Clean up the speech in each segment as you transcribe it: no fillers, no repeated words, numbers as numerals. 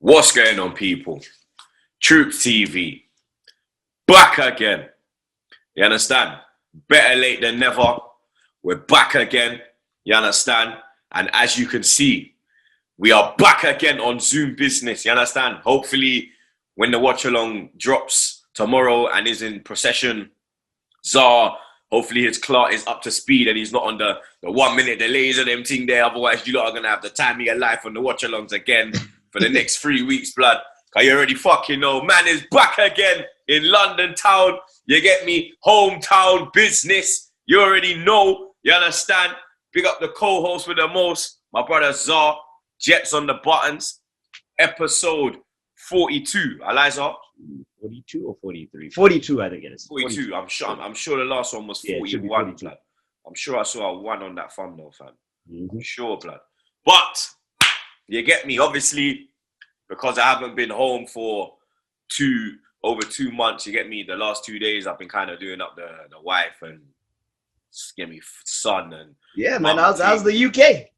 What's going on, people? TroopzTV, back again. You understand? Better late than never. We're back again. You understand? And as you can see, we are back again on Zoom business. You understand? Hopefully, when the watch along drops tomorrow and is in procession, Czar, hopefully his clock is up to speed and he's not on the 1 minute delays and them thing there. Otherwise, you lot are going to have the time of your life on the watch alongs again for the next 3 weeks, blood. Because you already fucking know, man is back again in London town. You get me? Hometown business. You already know. You understand? Big up the co-host with the most, my brother Czar. Jets on the buttons. Episode 42. Eliza? 42 or 43? 42, I think it is. 42. I'm sure the last one was 41, blood. I'm sure I saw a 1 on that thumbnail, fam. I'm sure, blood. But you get me, obviously, because I haven't been home for over 2 months. You get me. The last 2 days, I've been kind of doing up the wife and get me son and yeah, man. How's the UK?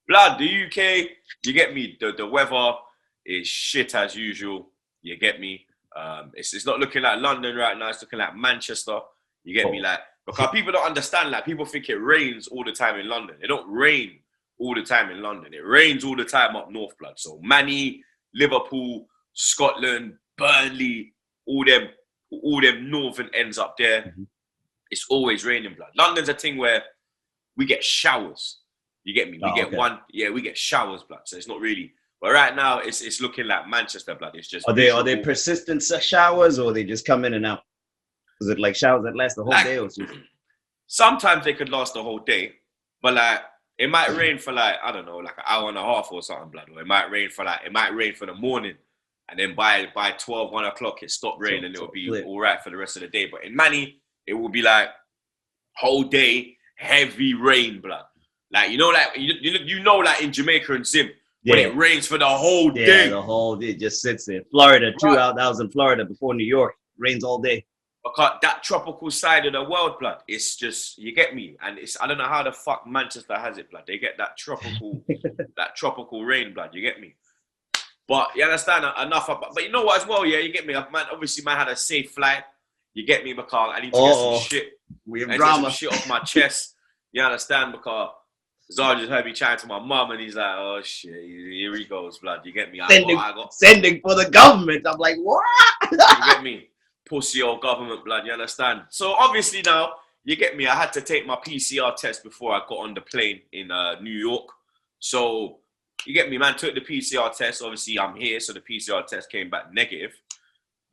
Blood, the UK. You get me. The weather is shit as usual. You get me. It's not looking like London right now. It's looking like Manchester. You get me, like, because people don't understand. Like, people think it rains all the time in London. It don't rain all the time in London. It rains all the time up north, blood. So Manny, Liverpool, Scotland, Burnley, all them northern ends up there. It's always raining, blood. London's a thing where we get showers. You get me? We get showers, blood. So it's not really. But right now, it's looking like Manchester, blood. It's just. Are they persistent showers or they just come in and out? Is it like showers that last the whole day or something? Sometimes they could last the whole day, but like it might rain for like, I don't know, like an hour and a half or something, blood. Or it might rain for the morning, and then by 12, 1 o'clock it stopped raining and it will be all right for the rest of the day. But in Manny, it will be like whole day heavy rain, blood. Like you know, like in Jamaica and Zim. When it rains for the whole day. Yeah, the whole day just sits there. Florida, too. I was in Florida before New York. Rains all day. Because that tropical side of the world, blood, it's just, you get me? And I don't know how the fuck Manchester has it, blood. They get that tropical rain, blood. You get me? But you understand enough about, but you know what as well, yeah, you get me? Man, obviously, man had a safe flight. You get me? Because I need to get some shit. We have drama. Get some shit off my chest. You understand? Because Zara just heard me chatting to my mum and he's like, oh shit, here he goes, blood. You get me? Sending for the government. I'm like, what? You get me? Pussy old government, blood. You understand? So obviously now, you get me? I had to take my PCR test before I got on the plane in New York. So you get me, man? Took the PCR test. Obviously, I'm here, so the PCR test came back negative.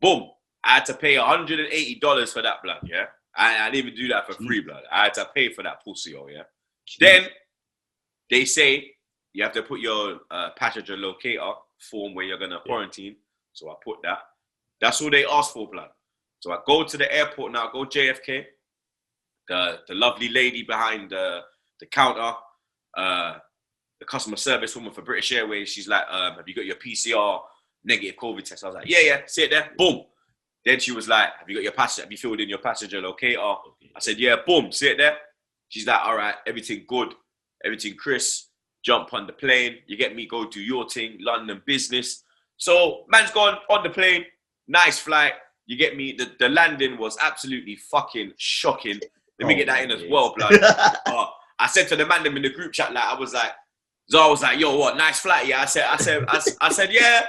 Boom. I had to pay $180 for that, blood, yeah? I didn't even do that for free, blood. I had to pay for that pussy, yeah? Then they say you have to put your passenger locator form where you're going to quarantine. So I put that. That's all they asked for, blood. So I go to the airport now, go JFK. The lovely lady behind the counter, the customer service woman for British Airways, she's like, have you got your PCR negative COVID test? I was like, yeah, see it there, boom. Then she was like, have you filled in your passenger locator? I said, yeah, boom, see it there? She's like, all right, everything good, everything crisp, jump on the plane, you get me, go do your thing, London business. So man's gone on the plane, nice flight, you get me, the landing was absolutely fucking shocking. Let me get that in as well, blood. I said to the man in the group chat, like, I was like, Zara was like, yo, what, nice flight, yeah? I said, yeah.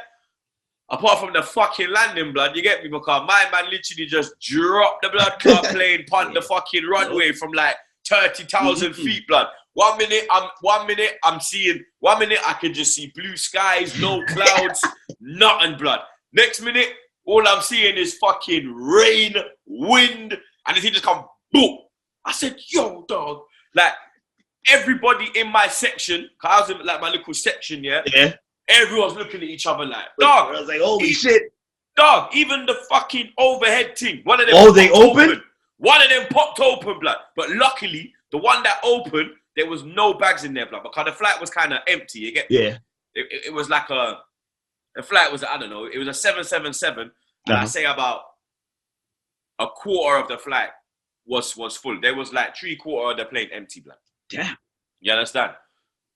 Apart from the fucking landing, blood, you get me? Because my man literally just dropped the blood clot plane on the fucking runway from like 30,000 feet, blood. 1 minute I could just see blue skies, no clouds, nothing, blood. Next minute, all I'm seeing is fucking rain, wind, and then he just come, boom. I said, yo, dog. Like, everybody in my section, because I was in like my little section, yeah? Everyone's looking at each other like, dog. I was like, holy shit. Dog, even the fucking overhead thing. One of them they open? One of them popped open, blood. But luckily, the one that opened, there was no bags in there, blood. Because the flight was kind of empty. You get me? Yeah. It was like the flight was, I don't know, it was a 777. And I say about a quarter of the flight was full. There was like 3/4 of the plane empty, blood. Damn. You understand?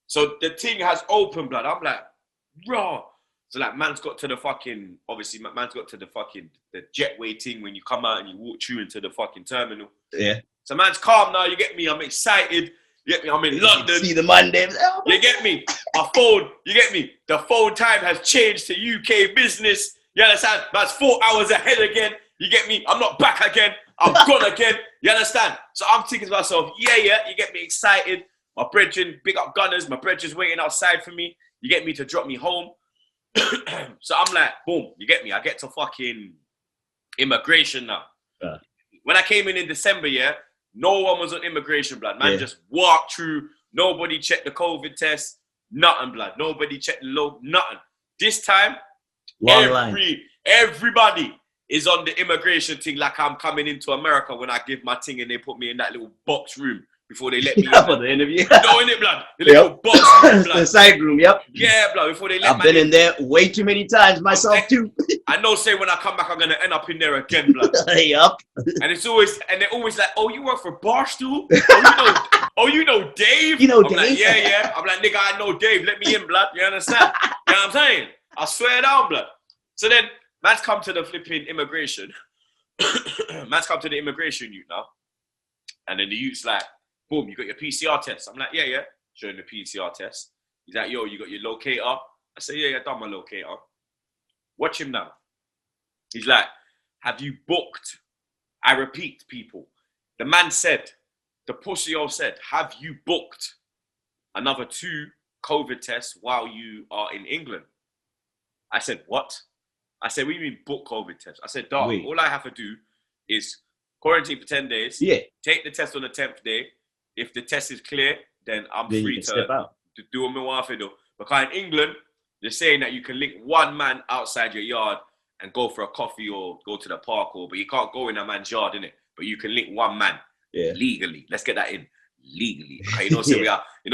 So the thing has opened, blood. I'm like, raw. So like, man's got to the fucking, obviously, man's got to the fucking, the jetway thing when you come out and you walk through into the fucking terminal. Yeah. So man's calm now, you get me? I'm excited. You get me? I'm in London. See the Monday. You get me? My phone, you get me? The phone time has changed to UK business. You understand? That's 4 hours ahead again. You get me? I'm not back again. I'm gone again. You understand? So I'm thinking to myself, yeah, you get me excited. My brethren, big up Gunners, my brethren's waiting outside for me. You get me, to drop me home. So I'm like, boom, you get me? I get to fucking immigration now. Yeah. When I came in December, no one was on immigration, blood. Man just walked through. Nobody checked the COVID test. Nothing, blood. Nobody checked the load. Nothing. This time, everybody is on the immigration thing like I'm coming into America when I give my thing and they put me in that little box room before they let me in. For the interview. No, in it, blood. The little box room, blood. The side room, yep. Yeah, blood. Before they let me in. I've been in there way too many times myself, too. I know, say when I come back, I'm going to end up in there again, blood. Yup. And it's always, and they're always like, oh, you work for Barstool? Oh, you know Dave? You know I'm Dave? like, yeah. I'm like, nigga, I know Dave. Let me in, blood. You understand? You know what I'm saying? I swear down, blood. So then, man's come to the flipping immigration. Man's come to the immigration youth now. And then the youth's like, boom, you got your PCR test. I'm like, yeah. Showing the PCR test. He's like, yo, you got your locator? I say, yeah, I done my locator. Watch him now. He's like, have you booked? I repeat, people. The man said, the pussy-o said, have you booked another 2 COVID tests while you are in England? I said, what? I said, what do you mean book COVID tests? I said, dog, all I have to do is quarantine for 10 days. Yeah. Take the test on the 10th day. If the test is clear, then I'm free step out. to do what I want to do. Because in England, they're saying that you can link one man outside your yard and go for a coffee or go to the park, but you can't go in a man's yard, innit? But you can link one man legally. Let's get that in legally. Okay, you know,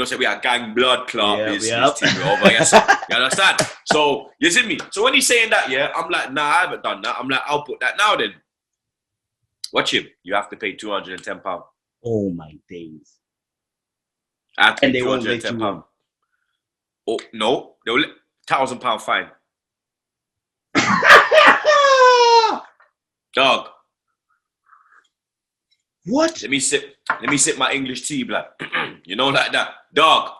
say we are gang blood club is thing over here. So, you understand? So you see me. So when he's saying that, I'm like, nah, I haven't done that. I'm like, I'll put that now then. Watch him. You have to pay £210. Oh my days. And they won't let you. Oh no, they will £1,000 fine. Dog. What? Let me sip my English tea, blood. You know, like that. Dog.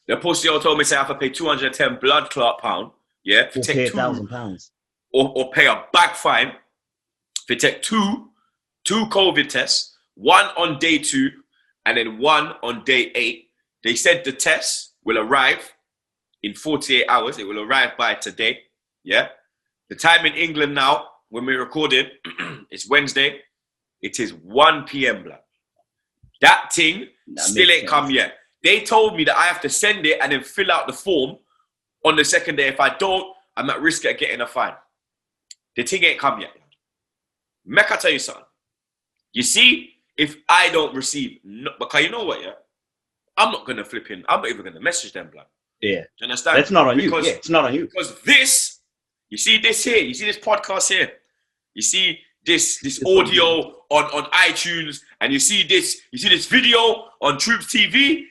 The pussy told me say I have to pay 210 blood clot £, to take £1,000. Or pay a back fine to take two COVID tests, one on day 2 and then one on day 8. They said the test will arrive in 48 hours. It will arrive by today. Yeah. The time in England now, when we're recording, it's Wednesday. It is 1 p.m. blood. That thing still ain't come yet. They told me that I have to send it and then fill out the form on the 2nd day. If I don't, I'm at risk of getting a fine. The thing ain't come yet. Mecca tell you something. You see, if I don't receive, because you know what, I'm not going to flip in. I'm not even going to message them, blood. Yeah. Do you understand? That's not on you. Yeah, it's not on you. Because this, you see this here, you see this podcast here, you see this audio on iTunes, and you see this video on TroopzTV.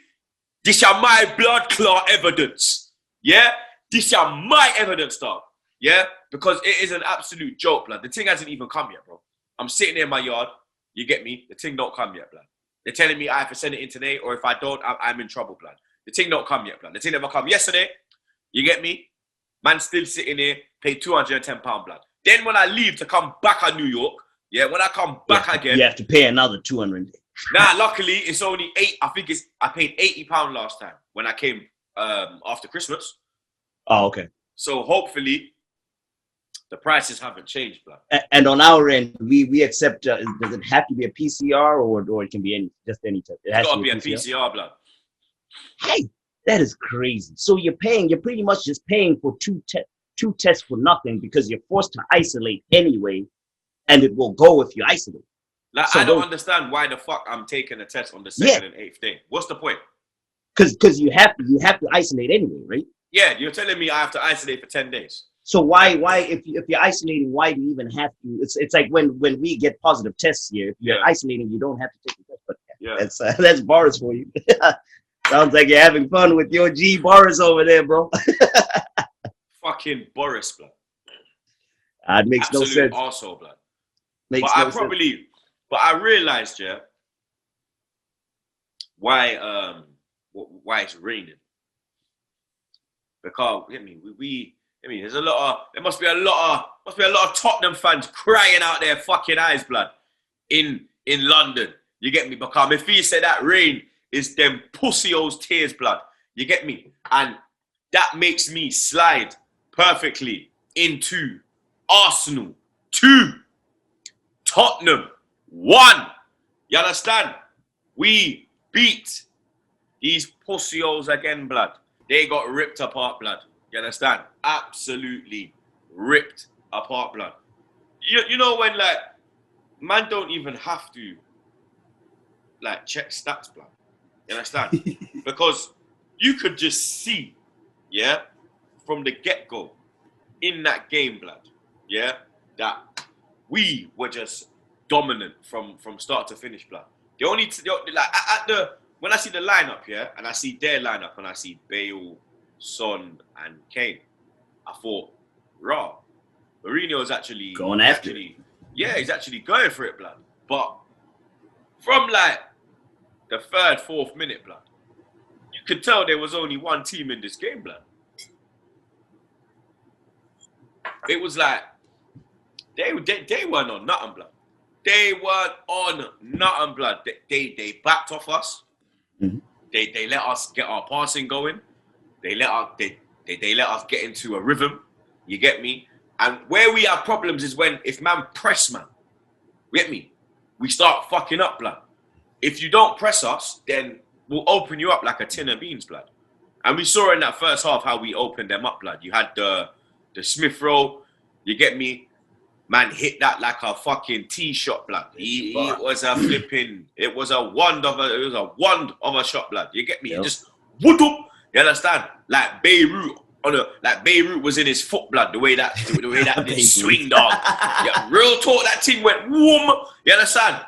This are my blood clot evidence. Yeah? This are my evidence, dog. Yeah? Because it is an absolute joke, blood. The thing hasn't even come yet, bro. I'm sitting in my yard. You get me? The thing don't come yet, blood. They're telling me I have to send it in today, or if I don't, I'm in trouble, blood. The thing don't come yet, blood. The thing never come yesterday. You get me? Man still sitting here, pay £210, blood. Then when I leave to come back to New York, when I come back again, you have to pay another $200. Nah, luckily it's only I paid £80 last time when I came after Christmas. Oh, okay. So hopefully the prices haven't changed, blood. And on our end, we accept. Does it have to be a PCR or it can be any test? It's got to be a PCR, blood. Hey, that is crazy. So you're pretty much just paying for two tests for nothing because you're forced to isolate anyway, and it will go if you isolate. Like, so I don't understand why the fuck I'm taking a test on the 2nd and 8th day. What's the point? Because you have to isolate anyway, right? Yeah, you're telling me I have to isolate for 10 days. So why if you're isolating, why do you even have to? It's like when we get positive tests here. If you're isolating, you don't have to take the test. But that's bars for you. Sounds like you're having fun with your G bars over there, bro. fucking Boris, blood. It makes no Absolute sense. arsehole, blood. Makes But no sense. But I realized, yeah, why it's raining. Because there's there must be a lot of Tottenham fans crying out their fucking eyes, blood, in London. You get me? Because if he said that rain is them pussy-o's tears, blood. You get me? And that makes me slide perfectly into Arsenal 2, Tottenham 1. You understand? We beat these pussy-o's again, blood. They got ripped apart, blood. You understand? Absolutely ripped apart, blood. You know when, like, man don't even have to, like, check stats, blood. You understand? Because you could just see, yeah, from the get-go in that game, blood, yeah, that we were just dominant from start to finish, blood. When I see the lineup, yeah, and I see their lineup, and I see Bale, Son, and Kane, I thought, raw. Mourinho's actually going after it. Yeah, he's actually going for it, blood. But from like the 3rd, 4th minute, blood, you could tell there was only one team in this game, blood. It was like they weren't on nothing, blood. They weren't on nothing, blood. They backed off us. Mm-hmm. They let us get our passing going. They let us get into a rhythm. You get me? And where we have problems is if man press, man. You get me? We start fucking up, blood. If you don't press us, then we'll open you up like a tin of beans, blood. And we saw in that first half how we opened them up, blood. You had the Smith roll. You get me? Man hit that like a fucking tee shot, blood. It was a wand of a shot, blood. You get me? Yep. Just whoop up. You understand? Like Beirut Beirut was in his foot, blood. The way that did swing, dog. Yeah, real talk. That thing went whoom. You understand?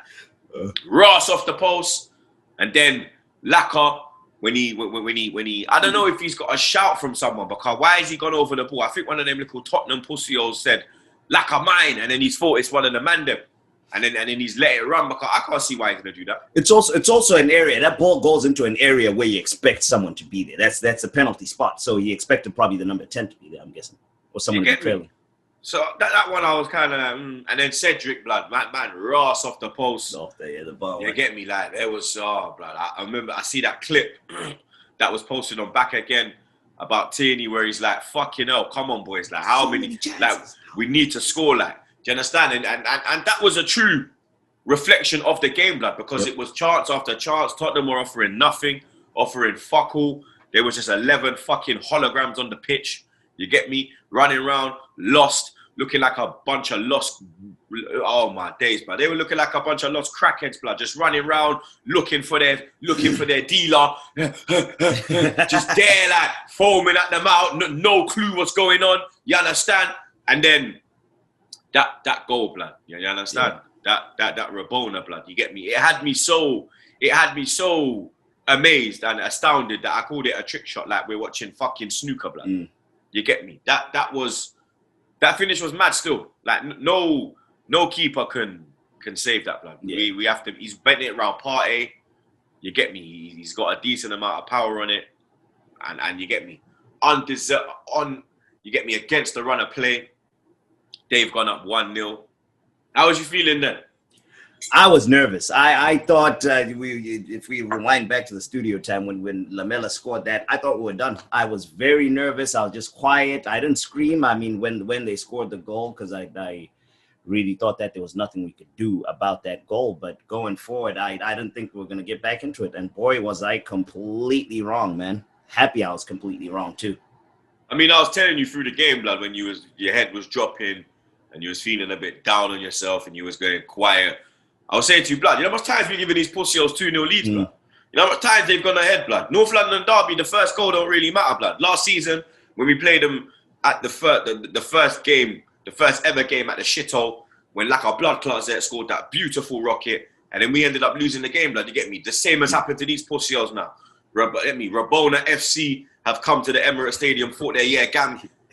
Ross off the post, and then Laka when he. I don't know if he's got a shout from someone, because why has he gone over the ball? I think one of them little Tottenham pussy-os said, Laka mine, and then he's thought it's one of the man them. And then he's let it run, because I can't see why he's gonna do that. It's also an area that ball goes into an area where you expect someone to be there. That's a penalty spot, so you expected probably the number 10 to be there, I'm guessing, or someone to be trailing. So that one I was kind of, and then Cedric, blood, man, Ross off the post. Off the ball. You get me? Like, there was, blood. I remember, I see that clip that was posted on Back Again about Tierney, where he's like, fucking hell, come on, boys. Like, how many like, we need to score, like, do you understand? And that was a true reflection of the game, blood, because it was chance after chance. Tottenham were offering nothing, offering fuck all. There was just 11 fucking holograms on the pitch. You get me? Running around, lost, looking like a bunch of lost. Oh my days, blood. They were looking like a bunch of lost crackheads, blood. Just running around, looking for their dealer. Just there, like foaming at the mouth. No clue what's going on. You understand? And then that goal, blood. You understand? Yeah. That Rabona, blood. You get me? It had me so amazed and astounded that I called it a trick shot, like we're watching fucking snooker, blood. You get me? That finish was mad still. Like no keeper can save that, blood. Yeah. We have to. He's bent it around Partey. You get me? He's got a decent amount of power on it, and you get me? You get me? Against the run of play, they've gone up 1-0. How was you feeling then? I was nervous. I thought if we rewind back to the studio time when Lamela scored that, I thought we were done. I was very nervous. I was just quiet. I didn't scream. I mean, when they scored the goal, because I really thought that there was nothing we could do about that goal. But going forward, I didn't think we were going to get back into it. And boy, was I completely wrong, man. Happy I was completely wrong, too. I mean, I was telling you through the game, blood, when your head was dropping and you was feeling a bit down on yourself and you was going quiet. I was saying to you, blood, you know how much times we're giving these pussy-os 2-0 leads, blood? You know how much times they've gone ahead, blood? North London derby, the first goal don't really matter, blood. Last season, when we played them at the first ever game at the shithole, when like our blood clots there scored that beautiful rocket, and then we ended up losing the game, blood. You get me? The same has happened to these pussy-os now. Rabona FC have come to the Emirates Stadium, thought they're,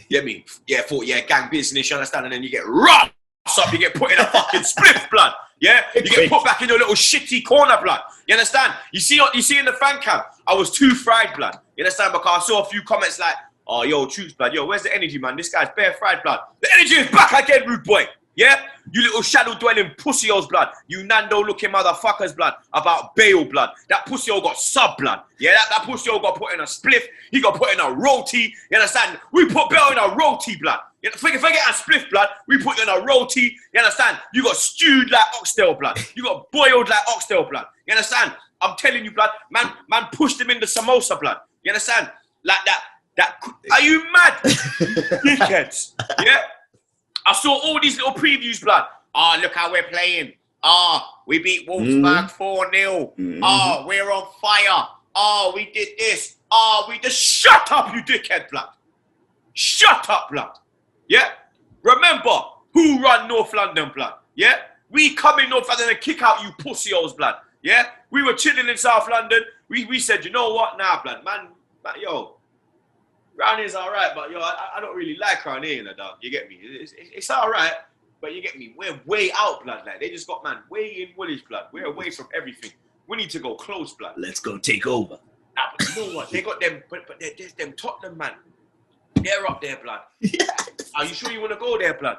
Get me? Yeah, thought, yeah, gang business, you understand? And then you get roughed up, you get put in a fucking spliff, blood. Yeah? You get put back in your little shitty corner, blood. You understand? You see in the fan camp, I was too fried, blood. You understand? Because I saw a few comments like, oh, yo, Troopz, blood. Yo, where's the energy, man? This guy's bare fried, blood. The energy is back again, rude boy. Yeah? You little shadow-dwelling pussy-os, blood. You Nando-looking motherfuckers, blood. About Bale, blood. That pussy-o got sub, blood. Yeah, that pussy-o got put in a spliff. He got put in a roti. You understand? We put Bale in a roti, blood. You know, forget a spliff, blood. We put you in a roti. You understand? You got stewed like oxtail, blood. You got boiled like oxtail, blood. You understand? I'm telling you, blood. Man pushed him in the samosa, blood. You understand? Like that. Are you mad? Dickheads. Yeah? I saw all these little previews, blood. Oh, look how we're playing. Oh, we beat Wolfsburg 4-0. Oh, we're on fire. Oh, we did this. Oh, we just... Shut up, you dickhead, blood. Shut up, blood. Yeah? Remember who run North London, blood. Yeah? We come in North London and kick out you pussy-holes, blood. Yeah? We were chilling in South London. We said, you know what? Nah, blood. Man, yo. Round here's all right, but yo, I don't really like round here, dog. You get me? It's all right, but you get me? We're way out, blood. Like, they just got, man, way in Woolwich, blood. We're away from everything. We need to go close, blood. Let's go take over. But you know what? They got them, but there's them Tottenham, man. They're up there, blood. Are you sure you want to go there, blood?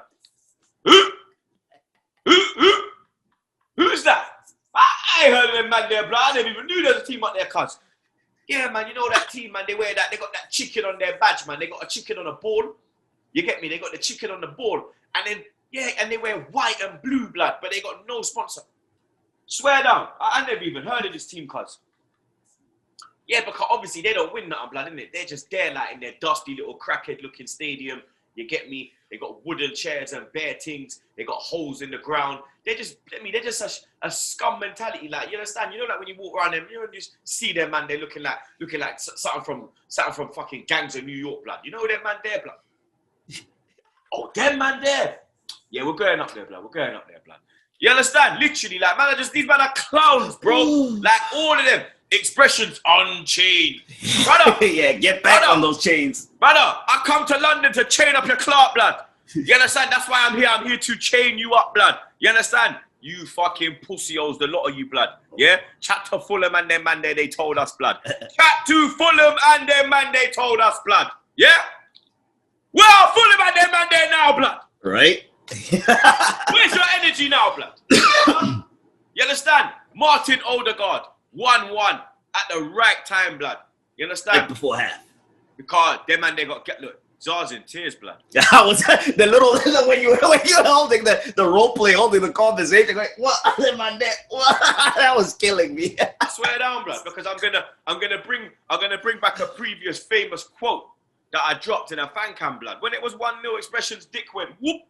Who's that? I heard of them, man, there, blood. I never even knew there was a team up there, cuz. Yeah, man, you know that team, man, they wear that, they got that chicken on their badge, man. They got a chicken on a ball. You get me? They got the chicken on the ball. And then, yeah, and they wear white and blue, blood, but they got no sponsor. Swear down. I never even heard of this team, cuz. Yeah, because obviously they don't win nothing, blood, innit? They're just there, like, in their dusty little crackhead-looking stadium. You get me? They got wooden chairs and bare things. They got holes in the ground. They're just, they're just a scum mentality. Like, you understand? You know, like when you walk around them, you know, you see them, man. They're looking like something from fucking gangs of New York, blood. You know them man there, blood. Oh, them man there. Yeah, we're going up there, blood. We're going up there, blood. You understand? Literally, like, man, these men are clowns, bro. Like all of them. Expressions unchained. Brother. Yeah, get back on those chains. Brother, I come to London to chain up your Clark, blood. You understand? That's why I'm here. I'm here to chain you up, blood. You understand? You fucking pussy-holes, the lot of you, blood. Yeah? Chat to Fulham and them man there, they told us, blood. Chat to Fulham and them man, they told us, blood. Yeah? Well, Fulham and them man there now, blood. Right? Where's your energy now, blood? You understand? Martin Odegaard. 1-1 at the right time, blood. You understand? Right before half. Because them man, they got look, Zars in tears, blood. I was the little when you were holding the role play, holding the conversation, like what other man there? What? That was killing me. I swear down, blood, because I'm gonna bring back a previous famous quote that I dropped in a fan cam, blood. When it was 1-0, Expressions dick went whoop.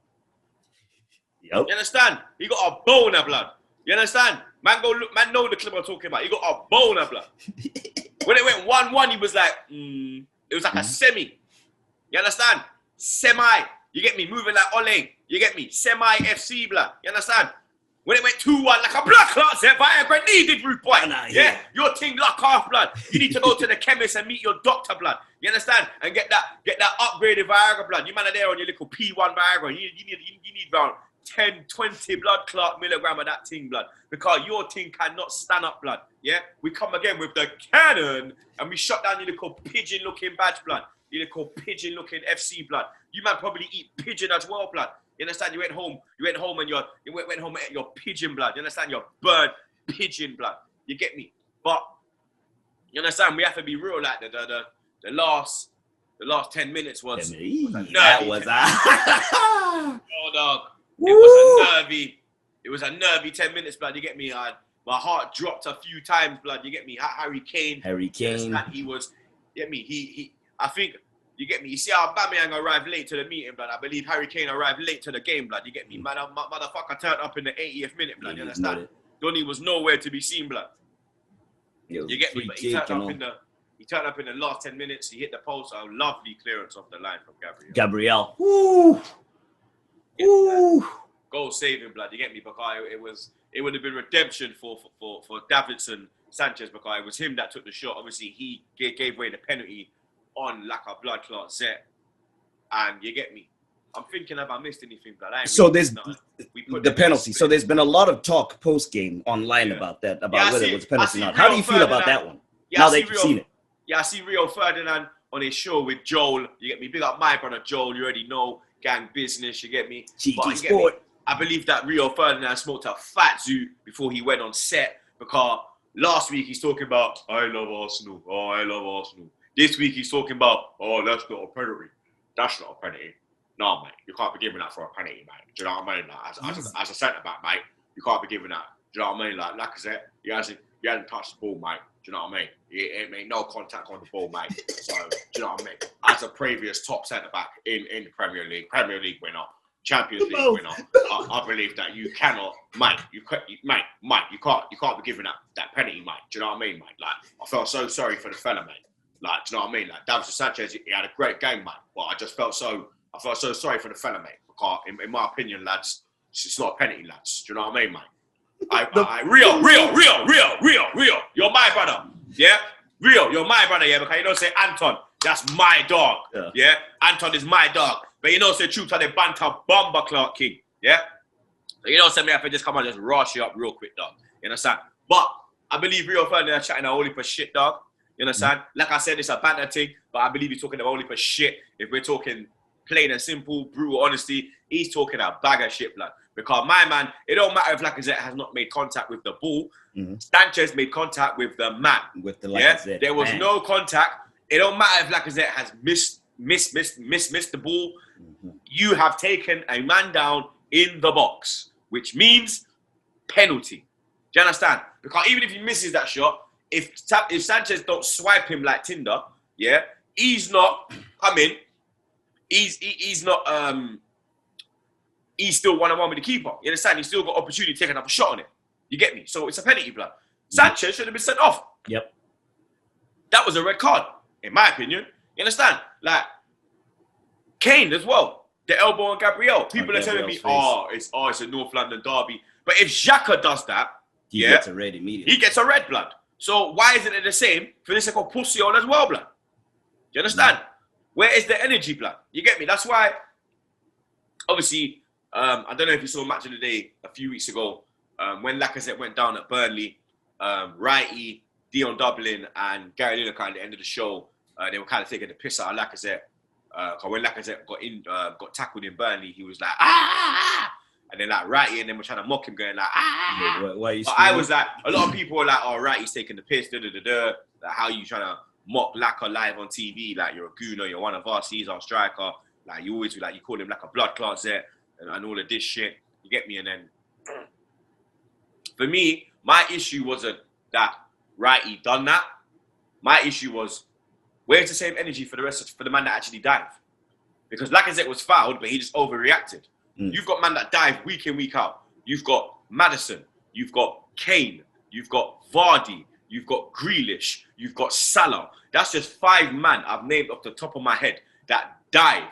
Yep. You understand? He got a boner, blood. You understand? Man, go look. Man, know the clip I'm talking about. He got a boner, blood. When it went 1-1, he was like, it was like a semi. You understand? Semi. You get me? Moving like Ole. You get me? Semi FC, blood. You understand? When it went 2-1, like a blood clot, said Viagra needed, rude boy. Yeah? Your thing lock off, blood. You need to go to the chemist and meet your doctor, blood. You understand? And get that upgraded Viagra, blood. You man are there on your little P1 Viagra. You need around 10, 20 blood clot milligram of that thing, blood. Because your thing cannot stand up, blood. Yeah? We come again with the cannon and we shut down your little pigeon-looking badge, blood. Your little pigeon-looking FC, blood. You might probably eat pigeon as well, blood. You understand? You went home and you went home and ate your pigeon blood. You understand? Your bird pigeon blood. You get me? But you understand? We have to be real. Like the last 10 minutes was a nervy. That was oh dog. Woo! It was a nervy 10 minutes, blood. You get me? My heart dropped a few times, blood. You get me? Harry Kane. He was. You get me? I think. You get me? You see how Aubameyang arrived late to the meeting, blood. I believe Harry Kane arrived late to the game, blood. You get me? Man, motherfucker turned up in the 80th minute, blood. You understand? Donny was nowhere to be seen, blood. You get me? But he turned up in the last 10 minutes. He hit the post. A lovely clearance off the line from Gabriel. Woo! Woo! Goal saving, blood. You get me? Because it would have been redemption for Davinson Sanchez, because it was him that took the shot. Obviously, he gave away the penalty on like a blood clot set. And you get me. I'm thinking, have I missed anything? But I ain't So really there's missed nothing. We put the them in penalty. split. So there's been a lot of talk post game online about that, about whether it was a penalty or not. How do you feel about that one? Now that you've seen it. Yeah, I see Rio Ferdinand on his show with Joel. You get me? Big up my brother Joel. You already know gang business. You get me? Cheeky sport. I believe that Rio Ferdinand smoked a fat zoo before he went on set, because last week he's talking about, I love Arsenal. Oh, I love Arsenal. This week he's talking about, oh, that's not a penalty. That's not a penalty. No, mate, you can't be giving that for a penalty, mate. Do you know what I mean? Like, as a centre back, mate, you can't be giving that. Do you know what I mean? Like Lacazette, he hasn't touched the ball, mate. Do you know what I mean? He ain't made no contact on the ball, mate. So, do you know what I mean? As a previous top centre back in the Premier League winner, Champions League winner, I believe that you cannot, mate. You can't be giving that penalty, mate. Do you know what I mean, mate? Like, I felt so sorry for the fella, mate. Like, do you know what I mean? Like, Davinson Sanchez, he had a great game, mate. But I felt so sorry for the fella, mate. Because in my opinion, lads, it's not a penalty, lads. Do you know what I mean, mate? Real. You're my brother. Yeah? Real, you're my brother, yeah? Because you don't say Anton, that's my dog. Yeah? Anton is my dog. But you know, say Troopz had a banter bomber Clark King. Yeah? So you know, say me if I just come and just rush you up real quick, dog. You understand? But I believe Rio Ferdinand chatting a whole heap of shit, dog. You understand? Like I said, it's a banter thing, but I believe he's talking a whole heap of shit. If we're talking plain and simple, brutal honesty, he's talking a bag of shit, blood. Because my man, it don't matter if Lacazette has not made contact with the ball. Sanchez made contact with the man. With the Lacazette. Yeah? There was no contact. It don't matter if Lacazette has missed the ball. You have taken a man down in the box, which means penalty. Do you understand? Because even if he misses that shot, if Sanchez don't swipe him like Tinder, yeah, he's not coming. He's not he's still 1-on-1 with the keeper. You understand? He's still got opportunity to take another shot on it. You get me? So it's a penalty, blood. Sanchez should have been sent off. Yep. That was a red card, in my opinion. You understand? Like Kane as well. The elbow on Gabriel. People are telling me, it's a North London derby. But if Xhaka does that, he gets a red immediately. He gets a red, blood. So why isn't it the same for this like a pussy on as well, blood? Do you understand? Where is the energy, blood? You get me? That's why, obviously, I don't know if you saw Match of the Day a few weeks ago, when Lacazette went down at Burnley, Righty, Dion Dublin, and Gary Lineker at the end of the show, they were kind of taking the piss out of Lacazette. Because when Lacazette got tackled in Burnley, he was like, ah! And then like Righty and them were trying to mock him, going like, ah! Yeah, why but I was like, a lot of people were like, oh, Righty's taking the piss, Like, how you trying to mock Lacazette live on TV? Like, you're a gooner, you're one of us, he's our striker. Like, you always like, you call him like a blood closet and all of this shit. You get me? And then, for me, my issue wasn't that Righty done that. My issue was, where's the same energy for the man that actually dived? Because Lacazette was fouled, but he just overreacted. You've got man that dive week in, week out. You've got Maddison. You've got Kane. You've got Vardy. You've got Grealish. You've got Salah. That's just 5 man I've named off the top of my head that dive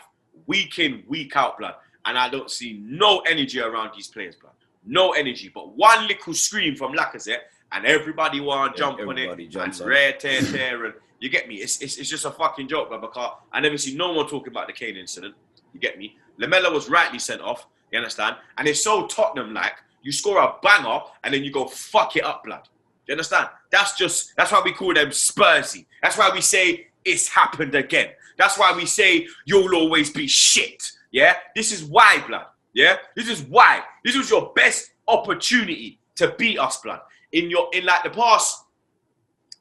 week in, week out, blood. And I don't see no energy around these players, blood. No energy. But one little scream from Lacazette and everybody want to jump on it. And rare tear. And you get me? It's just a fucking joke, blood, because I never see no one talking about the Kane incident. You get me? Lamella was rightly sent off, you understand? And it's so Tottenham-like, you score a banger and then you go fuck it up, blood. You understand? That's why we call them Spursy. That's why we say it's happened again. That's why we say you'll always be shit. Yeah? This is why, blood. Yeah? This is why. This was your best opportunity to beat us, blood. In like the past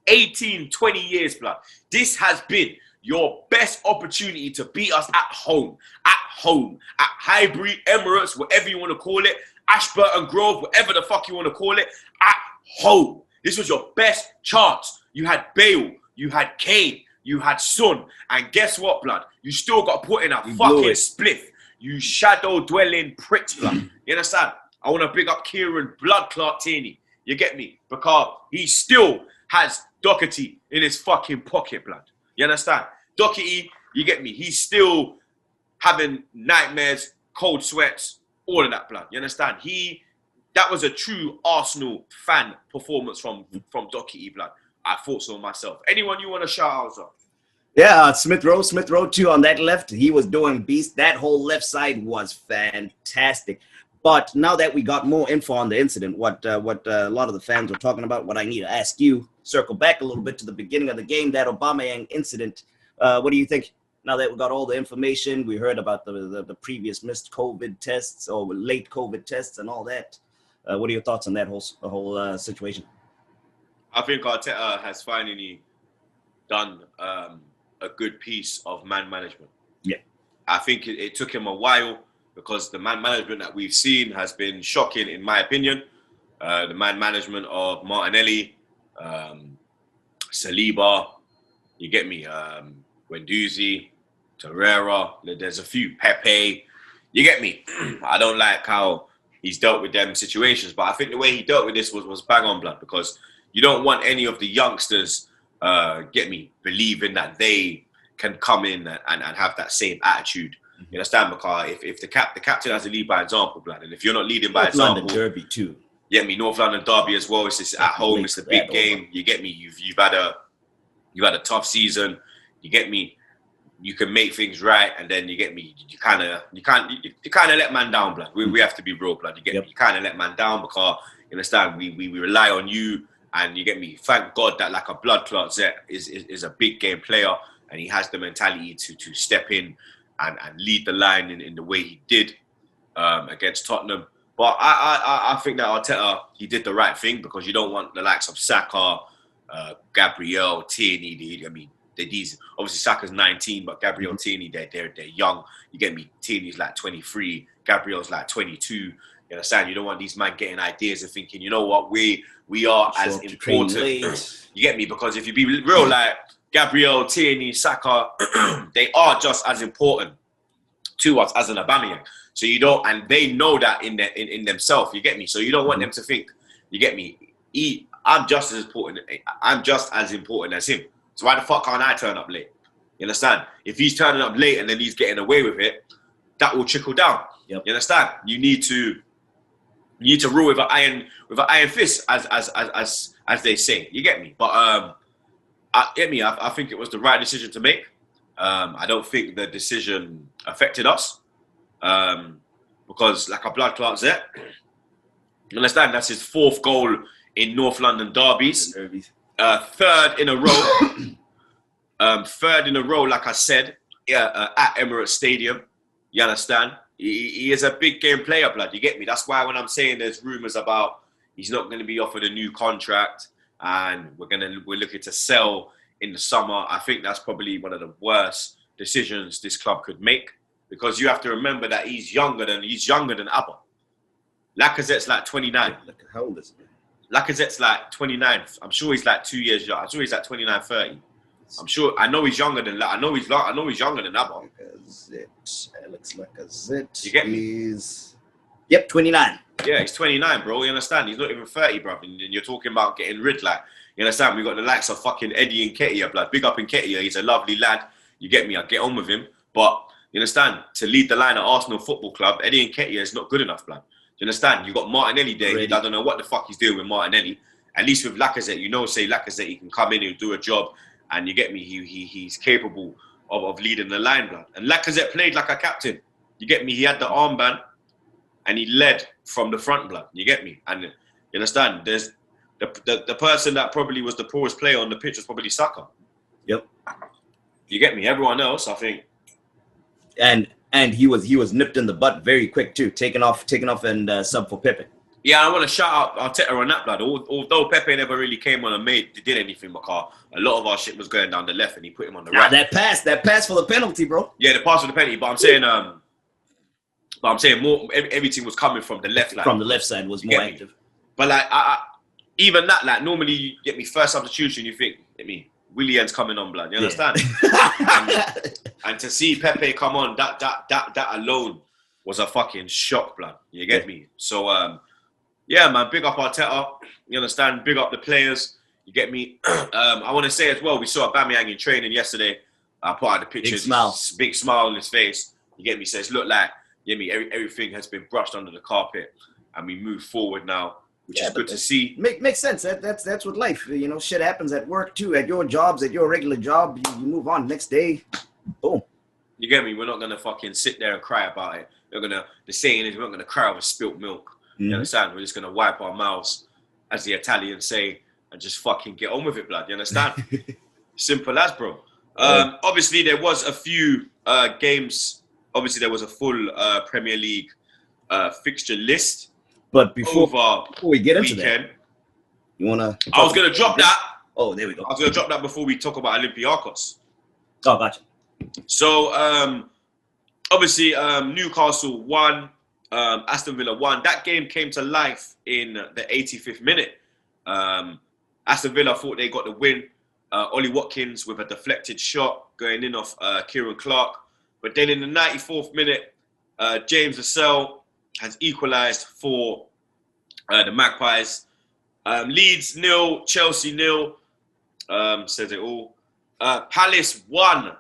18, 20 years, blood. This has been your best opportunity to beat us at home, at Highbury, Emirates, whatever you want to call it, Ashburton Grove, whatever the fuck you want to call it, at home. This was your best chance. You had Bale, you had Kane, you had Son, and guess what, blood? You still got put in a fucking spliff. You shadow-dwelling pricks, blood. You understand? I want to big up Kieran Blood Clark Tierney. You get me? Because he still has Doherty in his fucking pocket, blood. You understand? Doherty, you get me? He's still having nightmares, cold sweats, all of that, blood. You understand? That was a true Arsenal fan performance from Doherty, blood. I thought so myself. Anyone you want to shout out, sir? Yeah, Smith Rowe too on that left. He was doing beast. That whole left side was fantastic. But now that we got more info on the incident, what a lot of the fans were talking about, what I need to ask you, circle back a little bit to the beginning of the game, that Aubameyang incident. What do you think? Now that we got all the information, we heard about the previous missed COVID tests or late COVID tests and all that. What are your thoughts on that whole situation? I think Arteta has finally done a good piece of man management. Yeah. I think it took him a while because the man management that we've seen has been shocking, in my opinion. The man management of Martinelli, Saliba, you get me, Guendouzi, Torreira, there's a few, Pepe, you get me. I don't like how he's dealt with them situations, but I think the way he dealt with this was bang on, blood, because you don't want any of the youngsters, get me, believing that they can come in and have that same attitude. You understand, because if the captain has to lead by example, blood, and if you're not leading by example, London Derby too. You get me, North London Derby as well. It's just at home. It's a big game. You get me. You've had a tough season. You get me. You can make things right, and then you get me. You kind of let man down, blood. We have to be real, blood. You get me. You kind of let man down because you understand we rely on you, and you get me. Thank God that like a blood clot Zet is a big game player, and he has the mentality to step in and lead the line in the way he did against Tottenham. But I think that Arteta, he did the right thing because you don't want the likes of Saka, Gabriel, Tierney. I mean, these obviously Saka's 19, but Gabriel, Tierney, they're young. You get me? Tierney's like 23, Gabriel's like 22. You understand? You don't want these men getting ideas and thinking, you know what, we are as important. You get me? Because if you be real, like Gabriel, Tierney, Saka, they are just as important to us as an Aubameyang. So you don't, and they know that in themselves. You get me? So you don't want them to think, you get me? I'm just as important. I'm just as important as him. So why the fuck can't I turn up late? You understand? If he's turning up late and then he's getting away with it, that will trickle down. Yep. You understand? You need to rule with an iron fist, as they say. You get me? But I think it was the right decision to make. I don't think the decision affected us. Because like a blood clot Zet, you understand, that's his 4th goal in North London derbies. Third in a row, like I said, at Emirates Stadium. You understand? He is a big game player, blood. You get me? That's why when I'm saying there's rumours about he's not going to be offered a new contract and we're looking to sell in the summer, I think that's probably one of the worst decisions this club could make. Because you have to remember that he's younger than Abba. Lacazette's like 29. How old is he? Lacazette's like 29. I'm sure he's like 2 years young. I'm sure he's like 29, 30. I'm sure. I know he's younger than. I know he's younger than Abba. Alex Lacazette. You get me? He's 29. Yeah, he's 29, bro. You understand? He's not even 30, bro. And you're talking about getting rid, like, you understand? We got the likes of fucking Eddie Nketiah, blood. Big up Nketiah. He's a lovely lad. You get me? I get on with him, but. You understand? To lead the line at Arsenal Football Club, Eddie Nketiah is not good enough, blood. You understand? You got Martinelli there. I don't know what the fuck he's doing with Martinelli. At least with Lacazette, say Lacazette, he can come in and do a job, and you get me. He's capable of leading the line, blood. And Lacazette played like a captain. You get me? He had the armband, and he led from the front, blood. You get me? And you understand? There's the person that probably was the poorest player on the pitch was probably Saka. Yep. You get me? Everyone else, I think. And he was nipped in the butt very quick too, taken off and sub for Pepe. Yeah, I want to shout out Arteta on that, blood. Although Pepe never really came on and did anything, because a lot of our shit was going down the left, and he put him on the right. That pass for the penalty, bro. Yeah, the pass for the penalty. But I'm saying more. Everything was coming from the left, like, from the left side was more active. But like, even that, like, normally you get me first substitution, you think, get me. Willian's coming on, blood. You understand? Yeah. and to see Pepe come on, that alone was a fucking shock, blood. You get me? So, yeah, man, big up Arteta. You understand? Big up the players. You get me? I want to say as well, we saw Aubameyang in training yesterday. I put out the pictures. Big smile on his face. You get me? Says, look like, you get me? Everything has been brushed under the carpet, and we move forward now. which is good to see. Makes sense. That's what life. You know, shit happens at work too. At your jobs, at your regular job, you move on. Next day, boom. You get me? We're not gonna fucking sit there and cry about it. The saying is, we're not gonna cry over spilt milk. You understand? We're just gonna wipe our mouths, as the Italians say, and just fucking get on with it, blood. You understand? Simple as, bro. Obviously, there was a few games. Obviously, there was a full Premier League fixture list. But before we get into that, you wanna? I was gonna drop that. Oh, there we go. I was gonna drop that before we talk about Olympiacos. Oh, gotcha. So, obviously, Newcastle won. Aston Villa won. That game came to life in the 85th minute. Aston Villa thought they got the win. Ollie Watkins with a deflected shot going in off Kieran Clark. But then in the 94th minute, James Vassell has equalised for the Magpies. Leeds 0, Chelsea 0. Says it all. Palace 1,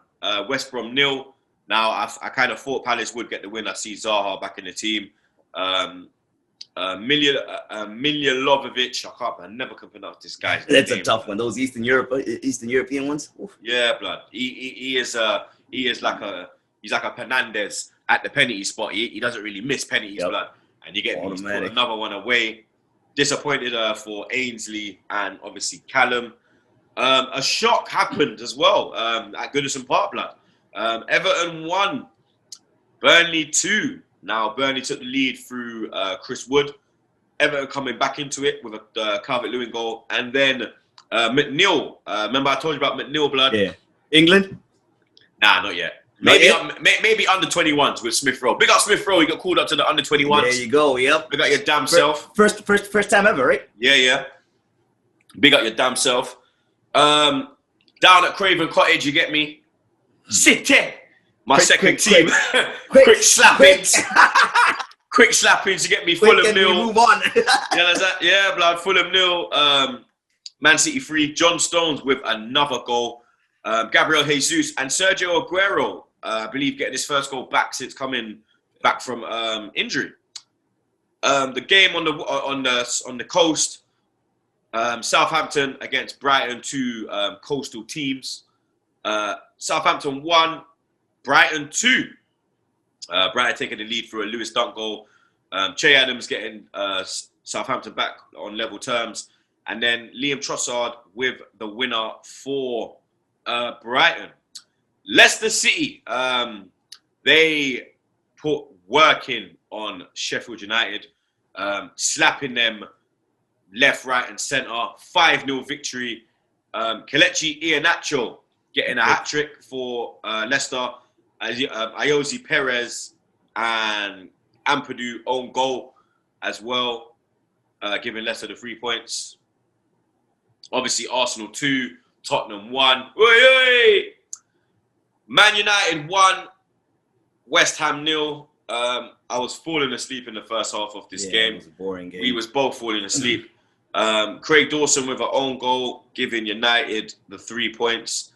West Brom 0. Now, I kind of thought Palace would get the win. I see Zaha back in the team. Miljelovic, I never can pronounce this guy's name. That's a tough one. Those Eastern European ones. Oof. Yeah, blood. He's like a Fernandez at the penalty spot. He doesn't really miss penalties, blood. And you get another one away. Disappointed for Ainsley and obviously Callum. A shock happened as well at Goodison Park, blood. Everton 1, Burnley 2. Now, Burnley took the lead through Chris Wood. Everton coming back into it with a Calvert-Lewin goal. And then McNeil. Remember I told you about McNeil, blood? Yeah. England? Nah, not yet. Maybe under 21s with Smith Rowe. Big up Smith Rowe. He got called up to the under 21s. There you go. Yep. Big up your damn self. First time ever, right? Yeah. Big up your damn self. Down at Craven Cottage, you get me? City. My second team. Quick slappings. Quick slappings. You get me? Fulham 0. Move on. Yeah, blood. Fulham 0. Man City 3. John Stones with another goal. Gabriel Jesus and Sergio Aguero, I believe, getting his first goal back since coming back from injury. The game on the coast. Southampton against Brighton, two coastal teams. Southampton 1, Brighton 2. Brighton taking the lead through a Lewis Dunk goal. Che Adams getting Southampton back on level terms. And then Liam Trossard with the winner for Brighton. Leicester City, they put work in on Sheffield United, slapping them left, right, and centre. 5-0 victory. Kelechi Iheanacho getting a hat-trick for Leicester. Ayoze Perez and Ampadu own goal as well, giving Leicester the 3 points. Obviously, Arsenal 2, Tottenham 1. Man United 1, West Ham 0. I was falling asleep in the first half of this game. It was a boring game. We was both falling asleep. Craig Dawson with an own goal, giving United the 3 points.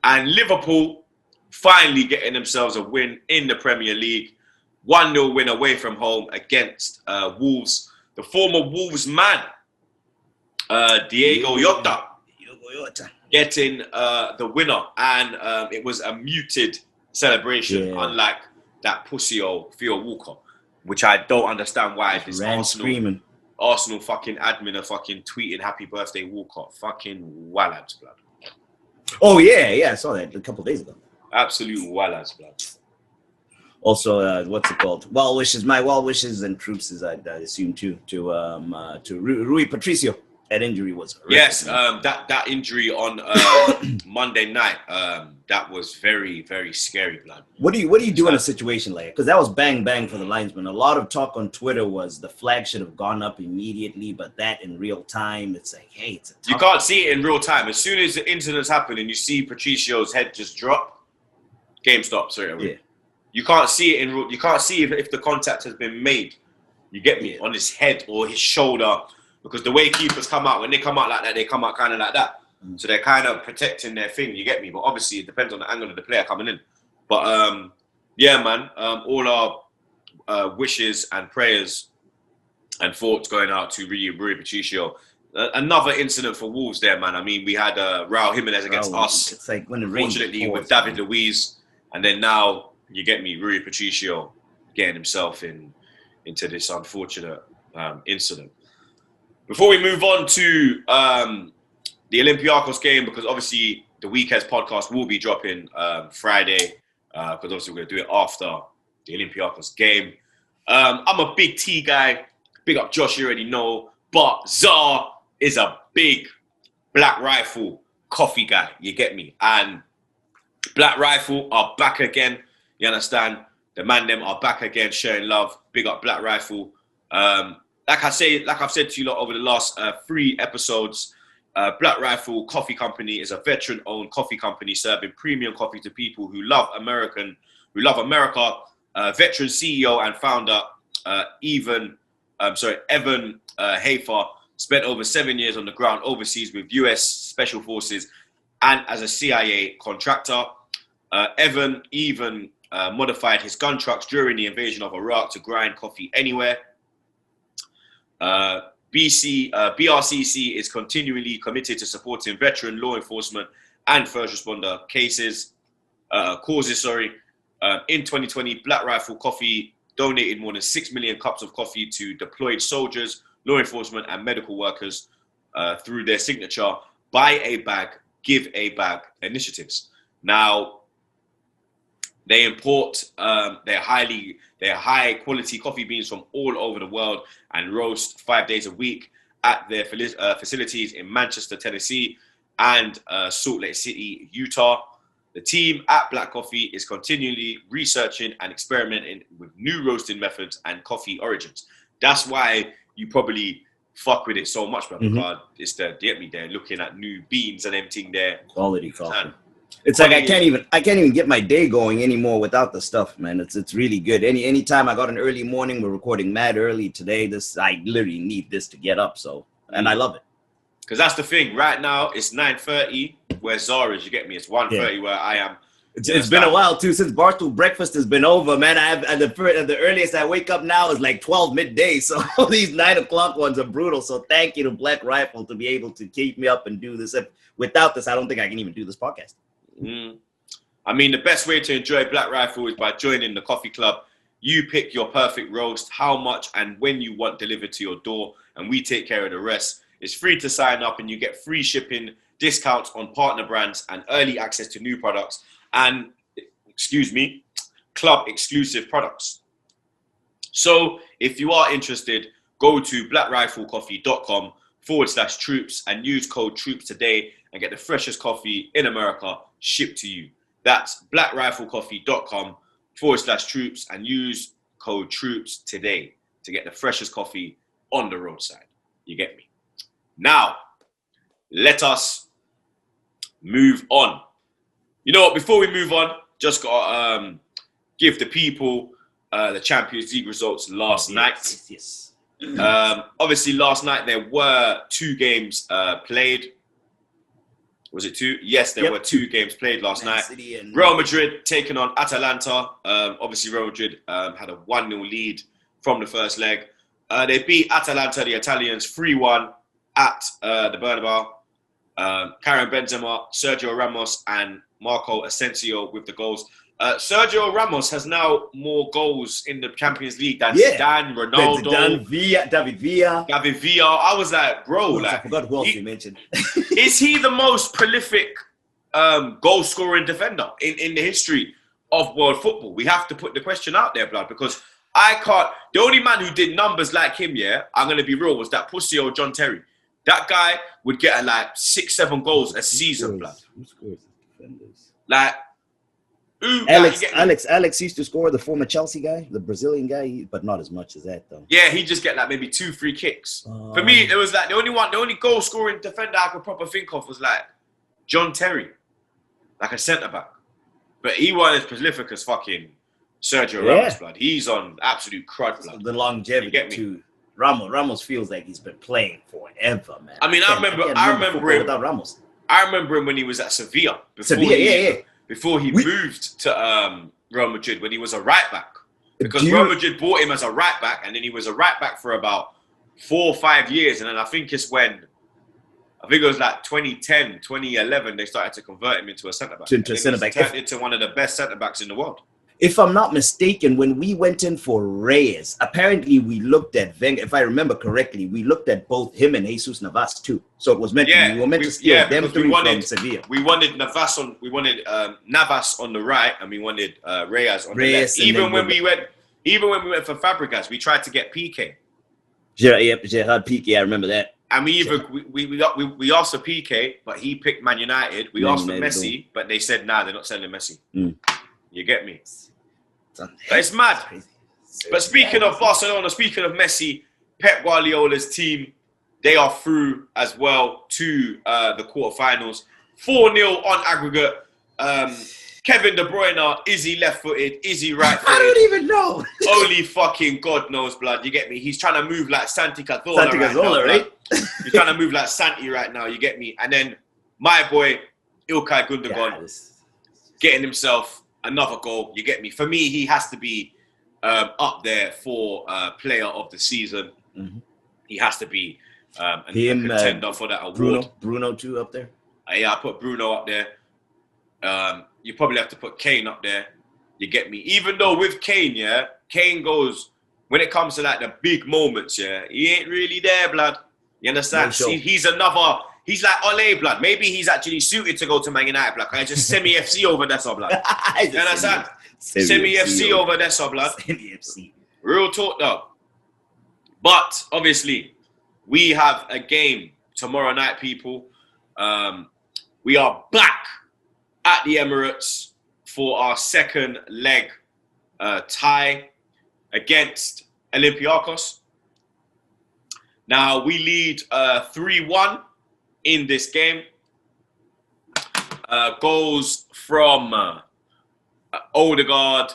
And Liverpool finally getting themselves a win in the Premier League. 1-0 win away from home against Wolves. The former Wolves man, Diego Jota, getting the winner. And it was a muted celebration, unlike that pussy-o Theo Walker, which I don't understand why this Arsenal fucking admin are fucking tweeting happy birthday Walker. Fucking wallads, blood. Oh, yeah, I saw that a couple of days ago. Absolute wallads, blood. Also, what's it called? Well wishes, my well wishes and Troopz, I assume too, to Rui Patricio. That injury was horrific. Yes, that injury on Monday night, that was very, very scary, blood. What do you do in a situation like that? Because that was bang bang for the linesman. A lot of talk on Twitter was the flag should have gone up immediately, but that in real time, it's like, hey, it's a tough. You can't see it in real time. As soon as the incident's happen and you see Patricio's head just drop, game stops. Yeah. You can't see it you can't see if the contact has been made. You get me? On his head or his shoulder. Because the way keepers come out, when they come out like that, they come out kind of like that. So they're kind of protecting their thing, you get me? But obviously, it depends on the angle of the player coming in. But, yeah, man, all our wishes and prayers And thoughts going out to Rui Patricio. Another incident for Wolves there, man. I mean, we had Raul Jimenez against us. It's like when it rains, unfortunately, with David Luiz. And then now, you get me, Rui Patricio getting himself into this unfortunate incident. Before we move on to the Olympiacos game, because obviously the Weekends podcast will be dropping Friday, because obviously we're going to do it after the Olympiacos game. I'm a big tea guy. Big up Josh, you already know. But Czar is a big Black Rifle coffee guy. You get me? And Black Rifle are back again. You understand? The man them are back again, sharing love. Big up Black Rifle. Like I've said to you lot over the last 3 episodes, Black Rifle Coffee Company is a veteran-owned coffee company serving premium coffee to people who love America. Veteran CEO and founder Evan Hafer spent over 7 years on the ground overseas with U.S. Special Forces and as a CIA contractor. Evan even modified his gun trucks during the invasion of Iraq to grind coffee anywhere. BRCC is continually committed to supporting veteran law enforcement and first responder causes. In 2020, Black Rifle Coffee donated more than 6 million cups of coffee to deployed soldiers, law enforcement, and medical workers through their signature "Buy a Bag, Give a Bag" initiatives. Now, they import their high quality coffee beans from all over the world and roast 5 days a week at their facilities in Manchester, Tennessee, and Salt Lake City, Utah. The team at Black Coffee is continually researching and experimenting with new roasting methods and coffee origins. That's why you probably fuck with it so much, man, because it's they're looking at new beans and everything there. Quality coffee. It's like I can't even get my day going anymore without the stuff, man. It's really good. Anytime I got an early morning, we're recording mad early today. I literally need this to get up, and I love it. Because that's the thing. Right now, it's 9:30 where Zara is, you get me? It's 1:30 where I am. It's been a while, too, since Barstool breakfast has been over, man. The earliest I wake up now is like 12 midday, so these 9 o'clock ones are brutal. So thank you to Black Rifle to be able to keep me up and do this. Without this, I don't think I can even do this podcast. I mean, the best way to enjoy Black Rifle is by joining the coffee club. You pick your perfect roast, how much and when you want delivered to your door, and we take care of the rest. It's free to sign up, and you get free shipping, discounts on partner brands, and early access to new products, and, club exclusive products. So if you are interested, go to blackriflecoffee.com/Troopz and use code Troopz today and get the freshest coffee in America shipped to you. That's blackriflecoffee.com/Troopz and use code Troopz today to get the freshest coffee on the roadside. You get me? Now, let us move on. You know what? Before we move on, just got to give the people the Champions League results last night. Yes. Obviously, last night there were 2 games played. Was it 2? Yes, there were 2 games played last night. Real Madrid taking on Atalanta. Obviously, Real Madrid had a 1-0 lead from the first leg. They beat Atalanta, the Italians, 3-1 at the Bernabeu. Karim Benzema, Sergio Ramos, and Marco Asensio with the goals. Sergio Ramos has now more goals in the Champions League than Zidane, Ronaldo, David Villa. I was like, bro, I forgot who else you mentioned. Is he the most prolific goal scoring defender in the history of world football? We have to put the question out there, blood, because I can't. The only man who did numbers like him, I'm going to be real, was that pussy old John Terry. That guy would get like 6-7 goals a season, blood. Who scores defenders? Like, Alex used to score, the former Chelsea guy, the Brazilian guy, but not as much as that, though. Yeah, he just get like maybe 2 free kicks. For me, it was like the only goal scoring defender I could proper think of was like John Terry, like a centre back. But he wasn't as prolific as fucking Sergio Ramos, blood. He's on absolute crud, blood. The longevity too. Ramos feels like he's been playing forever, man. I mean, I remember him without Ramos. I remember him when he was at Sevilla. Before he moved to Real Madrid, when he was a right back. Because Real Madrid bought him as a right back, and then he was a right back for about 4 or 5 years. And then I think it was like 2010, 2011, they started to convert him into a centre-back. Into a centre-back. Turned into one of the best centre-backs in the world. If I'm not mistaken, when we went in for Reyes, apparently we looked at Wenger. If I remember correctly, we looked at both him and Jesus Navas too. So it was meant to be. We were meant to steal them three from Sevilla. We wanted Navas on the right, and we wanted Reyes on the left. Even when we went for Fabregas, we tried to get PK. Gerard Piqué, I remember that. And we asked for PK, but he picked Man United. We asked for Messi, but they said, nah, they're not selling Messi. You get me? But it's mad. But speaking of Barcelona, speaking of Messi, Pep Guardiola's team, they are through as well to the quarterfinals. 4-0 on aggregate. Kevin De Bruyne, is he left-footed? Is he right-footed? I don't even know. Only fucking God knows, blood. You get me? He's trying to move like Santi Cazorla. Santi Cazorla, right? He's trying to move like Santi right now. You get me? And then my boy, Ilkay Gundogan, getting himself another goal. You get me? For me, he has to be up there for player of the season. He has to be a contender for that award. Bruno too up there? Yeah, I put Bruno up there. You probably have to put Kane up there. You get me? Even though with Kane, Kane goes, when it comes to like the big moments, he ain't really there, blood. You understand? No, sure. He's like Ole, blood. Maybe he's actually suited to go to Man United, blood. I just semi-FC over there, so blood. You understand? Semi-FC over there, so blood. Semi-FC. Real talk, though. But, obviously, we have a game tomorrow night, people. We are back at the Emirates for our second leg tie against Olympiacos. Now, we lead 3-1 in this game. Goals from Odegaard,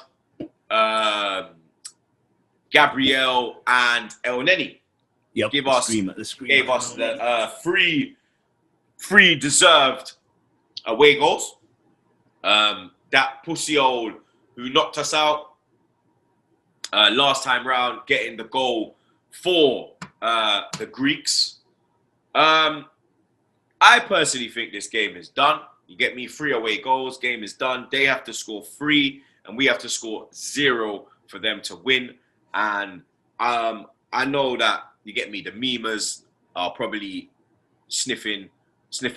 Gabriel, and El Neni. Yep, Gave us the three deserved away goals. That pussy old who knocked us out last time round, getting the goal for the Greeks. I personally think this game is done. You get me? 3 away goals. Game is done. They have to score 3, and we have to score 0 for them to win. And I know that, you get me, the memers are probably sniffing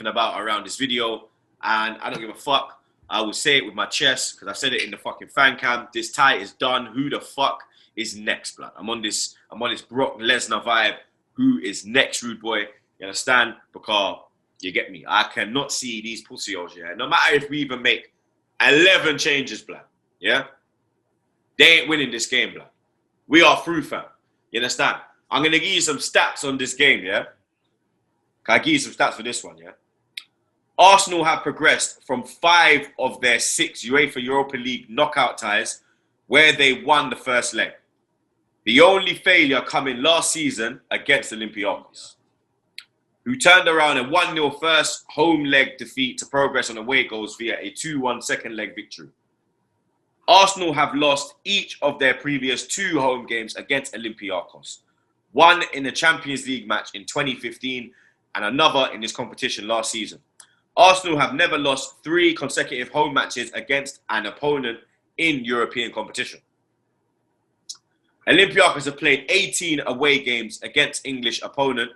about around this video, and I don't give a fuck. I will say it with my chest because I said it in the fucking fan cam. This tie is done. Who the fuck is next, blood? I'm on this Brock Lesnar vibe. Who is next, rude boy? You understand? Because you get me. I cannot see these pussios, no matter if we even make 11 changes, blood. Yeah? They ain't winning this game, blood. We are through, fam. You understand? I'm going to give you some stats on this game, yeah? Can I give you some stats for this one, yeah? Arsenal have progressed from 5 of their 6 UEFA Europa League knockout ties where they won the first leg. The only failure coming last season against Olympiacos, who turned around a 1-0 first home leg defeat to progress on away goals via a 2-1 second leg victory. Arsenal have lost each of their previous 2 home games against Olympiacos. One in the Champions League match in 2015 and another in this competition last season. Arsenal have never lost 3 consecutive home matches against an opponent in European competition. Olympiacos have played 18 away games against English opposition